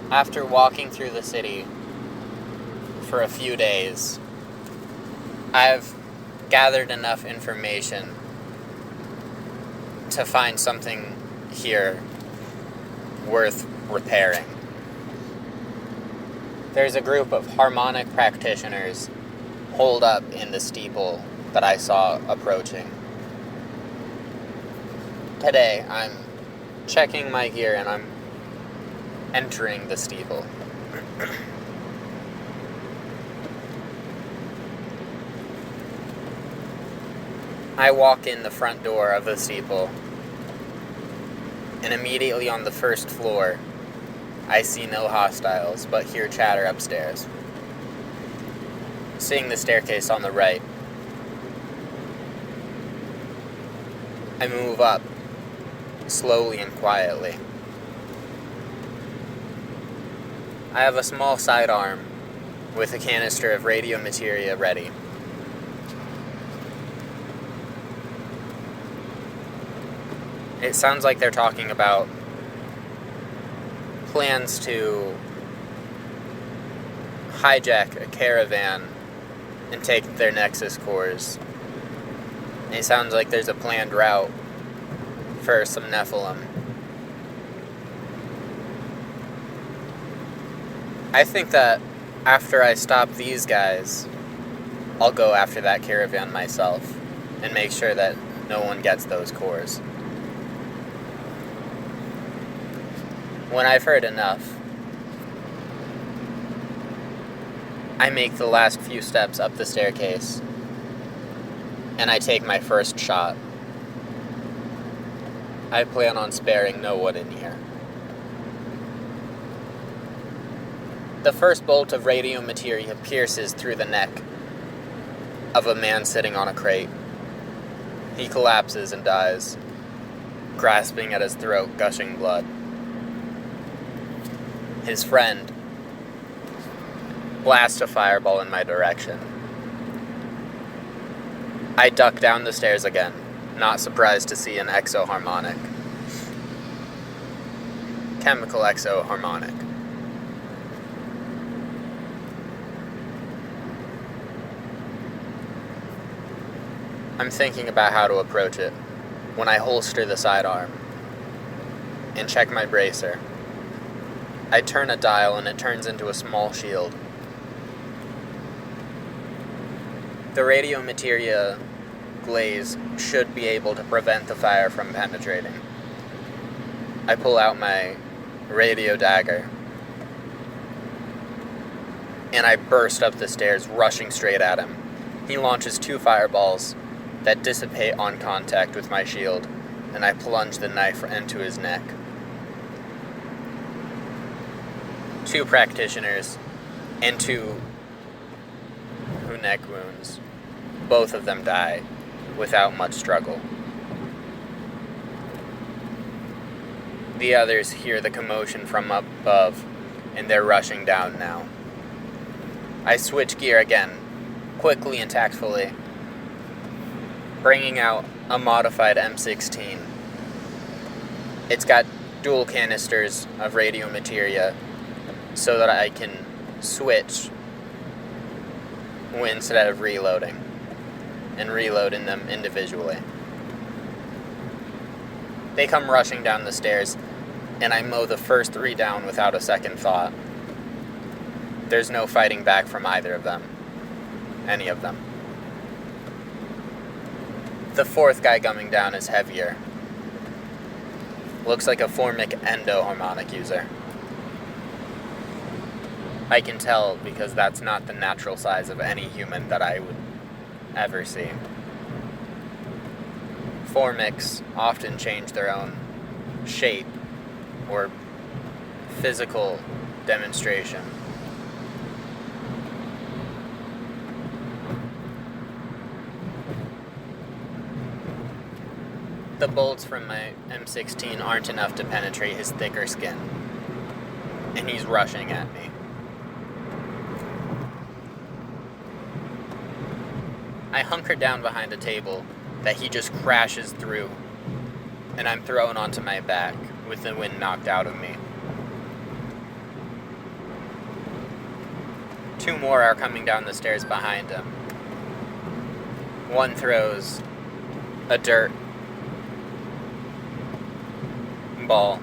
After walking through the city for a few days, I've gathered enough information to find something here worth repairing. There's a group of harmonic practitioners holed up in the steeple that I saw approaching. Today, I'm checking my gear and I'm entering the steeple. I walk in the front door of the steeple, and immediately on the first floor, I see no hostiles, but hear chatter upstairs. Seeing the staircase on the right, I move up, slowly and quietly. I have a small sidearm with a canister of radio materia ready. It sounds like they're talking about plans to hijack a caravan and take their Nexus cores. It sounds like there's a planned route for some Nephilim. I think that after I stop these guys, I'll go after that caravan myself and make sure that no one gets those cores. When I've heard enough, I make the last few steps up the staircase, and I take my first shot. I plan on sparing no one in here. The first bolt of radio materia pierces through the neck of a man sitting on a crate. He collapses and dies, grasping at his throat, gushing blood. His friend blasts a fireball in my direction. I duck down the stairs again, not surprised to see an exoharmonic. Chemical exoharmonic. I'm thinking about how to approach it when I holster the sidearm and check my bracer. I turn a dial and it turns into a small shield. The radio materia glaze should be able to prevent the fire from penetrating. I pull out my radio dagger and I burst up the stairs, rushing straight at him. He launches 2 fireballs that dissipate on contact with my shield, and I plunge the knife into his neck. 2 practitioners and 2 neck wounds. Both of them die without much struggle. The others hear the commotion from above, and they're rushing down now. I switch gear again, quickly and tactfully, bringing out a modified M16. It's got dual canisters of radio materia, so that I can switch instead of reloading, and reloading them individually. They come rushing down the stairs, and I mow the first 3 down without a second thought. There's no fighting back from either of them. Any of them. The 4th guy coming down is heavier. Looks like a formic endoharmonic user. I can tell because that's not the natural size of any human that I would ever see. Formics often change their own shape or physical demonstration. The bolts from my M16 aren't enough to penetrate his thicker skin, and he's rushing at me. I hunker down behind a table that he just crashes through, and I'm thrown onto my back with the wind knocked out of me. 2 more are coming down the stairs behind him. One throws a dirt ball,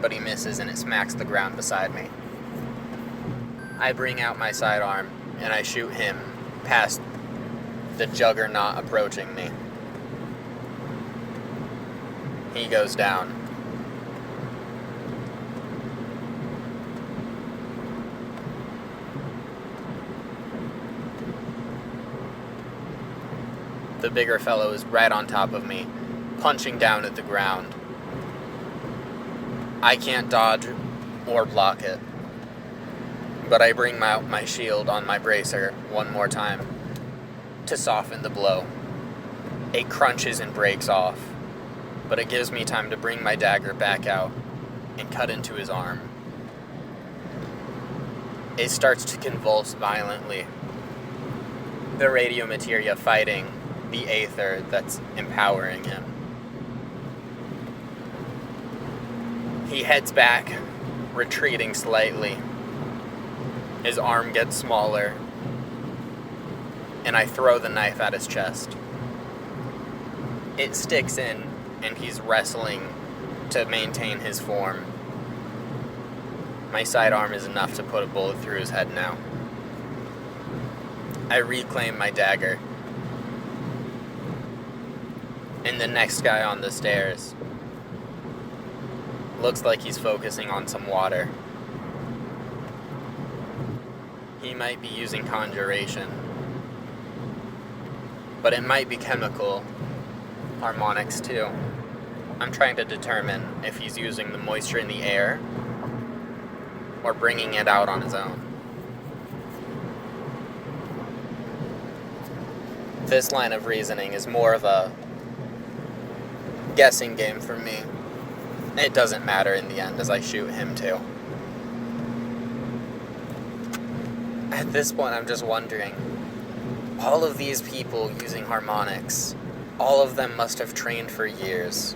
but he misses and it smacks the ground beside me. I bring out my sidearm and I shoot him past the juggernaut approaching me. He goes down. The bigger fellow is right on top of me, punching down at the ground. I can't dodge or block it, but I bring out my shield on my bracer one more time to soften the blow. It crunches and breaks off, but it gives me time to bring my dagger back out and cut into his arm. It starts to convulse violently. The radiomateria fighting the aether that's empowering him. He heads back, retreating slightly. His arm gets smaller, and I throw the knife at his chest. It sticks in, and he's wrestling to maintain his form. My sidearm is enough to put a bullet through his head now. I reclaim my dagger. And the next guy on the stairs looks like he's focusing on some water. He might be using conjuration, but it might be chemical harmonics too. I'm trying to determine if he's using the moisture in the air or bringing it out on his own. This line of reasoning is more of a guessing game for me. It doesn't matter in the end as I shoot him too. At this point, I'm just wondering, all of these people using harmonics, all of them must have trained for years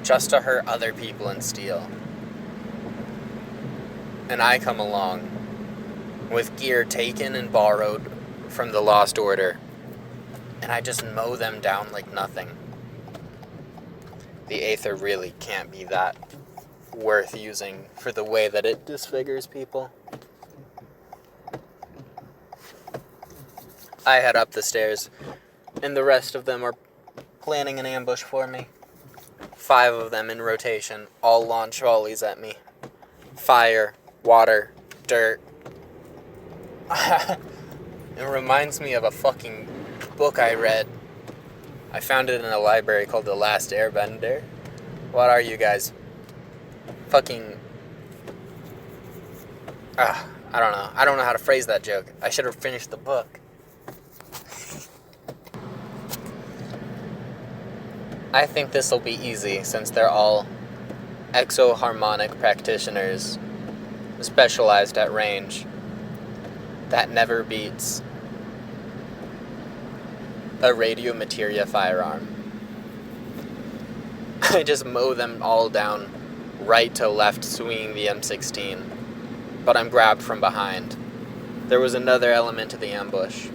just to hurt other people and steal. And I come along with gear taken and borrowed from the Lost Order, and I just mow them down like nothing. The aether really can't be that worth using for the way that it disfigures people. I head up the stairs, and the rest of them are planning an ambush for me. 5 of them in rotation, all launch volleys at me. Fire, water, dirt. It reminds me of a fucking book I read. I found it in a library called The Last Airbender. What are you guys? Fucking... I don't know. I don't know how to phrase that joke. I should have finished the book. I think this will be easy since they're all exoharmonic practitioners specialized at range. That never beats a radiomateria firearm. I just mow them all down right to left, swinging the M16, but I'm grabbed from behind. There was another element to the ambush.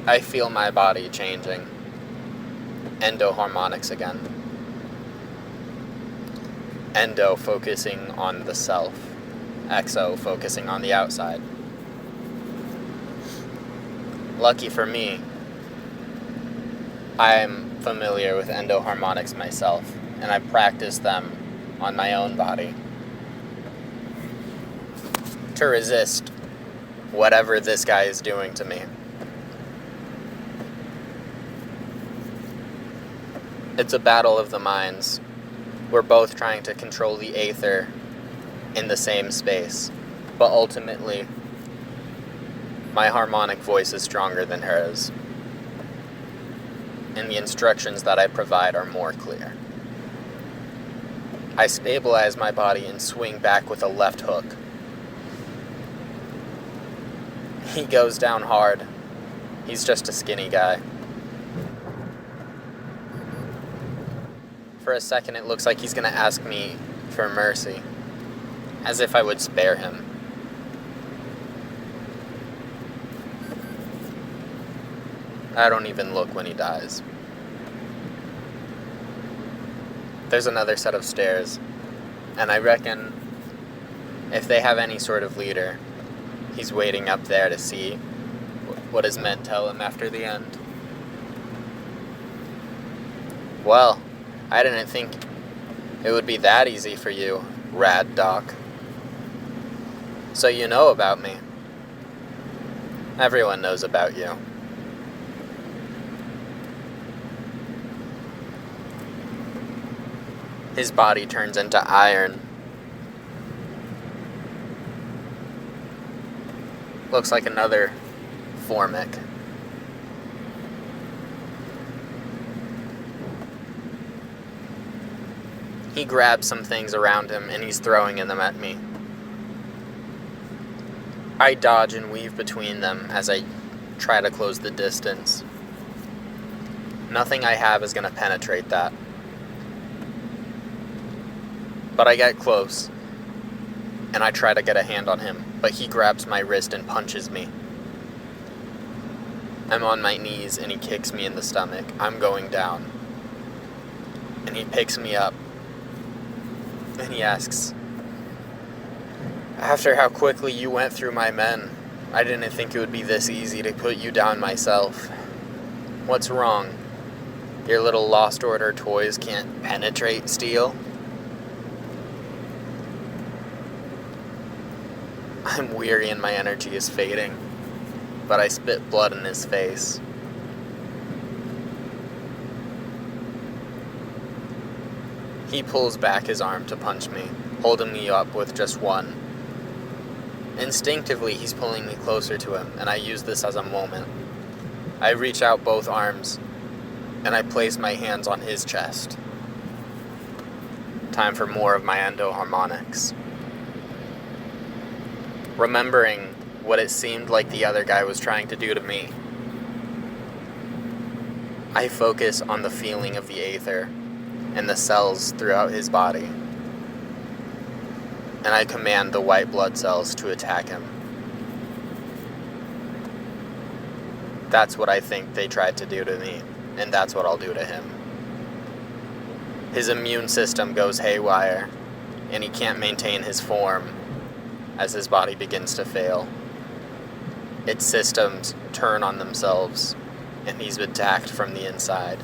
I feel my body changing. Endoharmonics again. Endo focusing on the self. Exo focusing on the outside. Lucky for me, I'm familiar with endoharmonics myself, and I practice them on my own body to resist whatever this guy is doing to me. It's a battle of the minds. We're both trying to control the aether in the same space, but ultimately, my harmonic voice is stronger than hers, and the instructions that I provide are more clear. I stabilize my body and swing back with a left hook. He goes down hard. He's just a skinny guy. For a second, it looks like he's gonna ask me for mercy. as if I would spare him. I don't even look when he dies. There's another set of stairs, and I reckon if they have any sort of leader, he's waiting up there to see what his men tell him after the end. Well, I didn't think it would be that easy for you, Rad Doc. So you know about me. Everyone knows about you. His body turns into iron. Looks like another Formic. He grabs some things around him and he's throwing them at me. I dodge and weave between them as I try to close the distance. Nothing I have is going to penetrate that. But I get close, and I try to get a hand on him, but he grabs my wrist and punches me. I'm on my knees, and he kicks me in the stomach. I'm going down. And he picks me up, and he asks, "After how quickly you went through my men, I didn't think it would be this easy to put you down myself. What's wrong? Your little Lost Order toys can't penetrate steel?" I'm weary and my energy is fading, but I spit blood in his face. He pulls back his arm to punch me, holding me up with just one. Instinctively, he's pulling me closer to him, and I use this as a moment. I reach out both arms, and I place my hands on his chest. Time for more of my endoharmonics. Remembering what it seemed like the other guy was trying to do to me, I focus on the feeling of the aether and the cells throughout his body, and I command the white blood cells to attack him. That's what I think they tried to do to me, and that's what I'll do to him. His immune system goes haywire, and he can't maintain his form as his body begins to fail. Its systems turn on themselves, and he's attacked from the inside.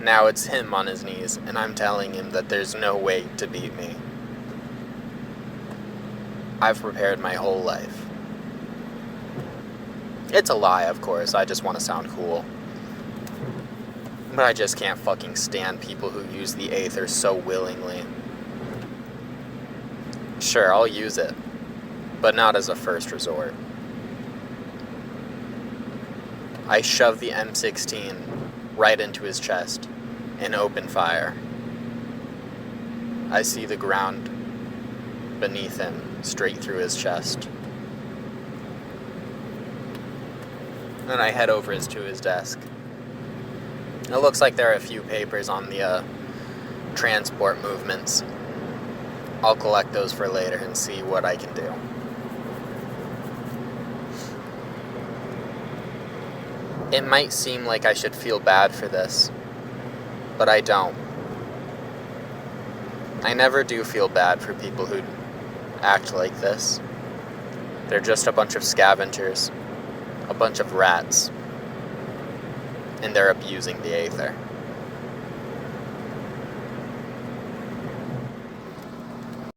Now it's him on his knees, and I'm telling him that there's no way to beat me. I've prepared my whole life. It's a lie, of course, I just want to sound cool. But I just can't fucking stand people who use the aether so willingly. Sure, I'll use it, but not as a first resort. I shove the M16 right into his chest and open fire. I see the ground beneath him straight through his chest. Then I head over to his desk. It looks like there are a few papers on the transport movements. I'll collect those for later and see what I can do. It might seem like I should feel bad for this, but I don't. I never do feel bad for people who act like this. They're just a bunch of scavengers, a bunch of rats, and they're abusing the aether.